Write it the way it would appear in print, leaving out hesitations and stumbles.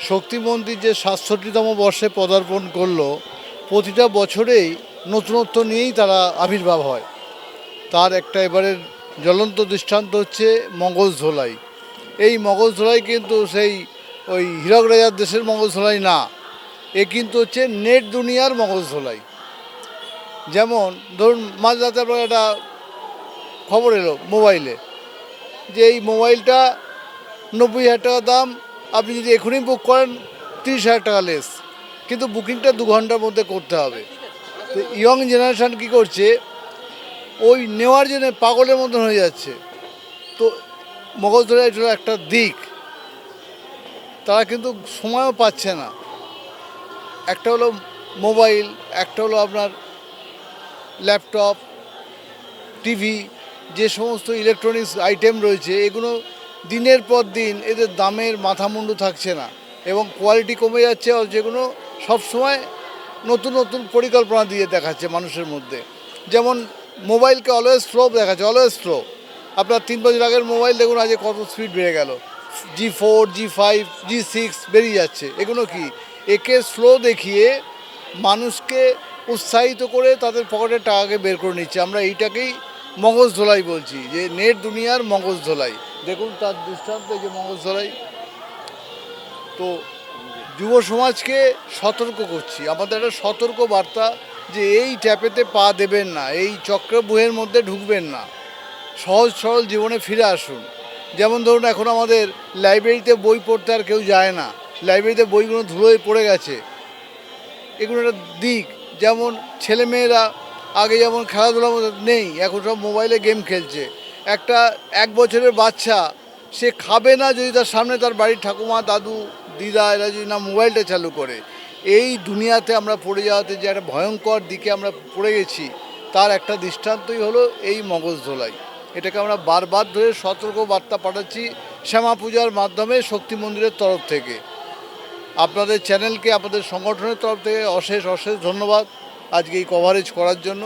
শক্তি মন্দির যে ৬৭তম বর্ষে পদার্পণ করলো, প্রতিটা বছরেই নতুনত্ব নিয়েই তারা আবির্ভাব হয়। তার একটা এবারের জ্বলন্ত দৃষ্টান্ত হচ্ছে মগজধোলাই। এই মগজধোলাই কিন্তু সেই ওই হীরক রাজার দেশের মগজধোলাই না, এ কিন্তু হচ্ছে নেট দুনিয়ার মগজধোলাই। যেমন ধরুন মাঝরাতে আপনার একটা খবর এলো মোবাইলে যে এই মোবাইলটা ৯০,০০০ টাকা দাম, আপনি যদি এখনই বুক করেন ৩০,০০০ টাকা লেস, কিন্তু বুকিংটা ২ ঘন্টার মধ্যে করতে হবে। তো ইয়ং জেনারেশান কী করছে, ওই নেওয়ার জন্য পাগলের মতন হয়ে যাচ্ছে। তো মগজধোলাই এটা একটা দিক, তারা কিন্তু সময়ও পাচ্ছে না। একটা হলো মোবাইল, একটা হলো আপনার ল্যাপটপ, টিভি, যে সমস্ত ইলেকট্রনিক্স আইটেম রয়েছে, এগুলো দিনের পর দিন এদের দামের মাথামুন্ডু থাকছে না এবং কোয়ালিটি কমে যাচ্ছে। যেগুলো সবসময় নতুন নতুন পরিকল্পনা দিয়ে দেখাচ্ছে মানুষের মধ্যে। যেমন মোবাইলকে অলওয়েজ স্লো দেখাচ্ছে, অলওয়েজ স্লো। আপনার 3 বছর আগের মোবাইল দেখুন আজ কত স্পিড বেড়ে গেল, G4, G5, G6 বেরিয়ে যাচ্ছে। এগুলো কি, একে স্লো দেখিয়ে মানুষকে উৎসাহিত করে তাদের পকেটের টাকাকে বের করে নিচ্ছে। আমরা এইটাকেই মগজধোলাই বলছি, যে নেট দুনিয়ার মগজধোলাই। দেখুন তার দৃষ্টান্ত, যে মগজধোলাই। তো যুব সমাজকে সতর্ক করছি, আমাদের একটা সতর্ক বার্তা যে এই ট্যাপেতে পা দেবেন না, এই চক্রব্যূহের মধ্যে ঢুকবেন না, সহজ সরল জীবনে ফিরে আসুন। যেমন ধরুন এখন আমাদের লাইব্রেরিতে বই পড়তে আর কেউ যায় না, লাইব্রেরিতে বইগুলো ধুলোয় পড়ে গেছে। এগুলো একটা দিক। যেমন ছেলেমেয়েরা আগে যেমন খেলাধুলার মধ্যে নেই, এখন সব মোবাইলে গেম খেলছে। একটা 1 বছরের বাচ্চা, সে খাবে না যদি তার সামনে তার বাড়ির ঠাকুমা, দাদু, দিদা এরা যদি না মোবাইলটা চালু করে। এই দুনিয়াতে আমরা পড়ে যাওয়াতে যে একটা ভয়ঙ্কর দিকে আমরা পড়ে গেছি, তার একটা দৃষ্টান্তই হলো এই মগজধোলাই। এটাকে আমরা বারবার ধরে সতর্ক বার্তা পাঠাচ্ছি শ্যামা পূজার মাধ্যমে শক্তি মন্দিরের তরফ থেকে। আপনাদের চ্যানেলকে, আপনাদের সংগঠনের তরফ থেকে অশেষ অশেষ ধন্যবাদ আজকে এই কভারেজ করার জন্য।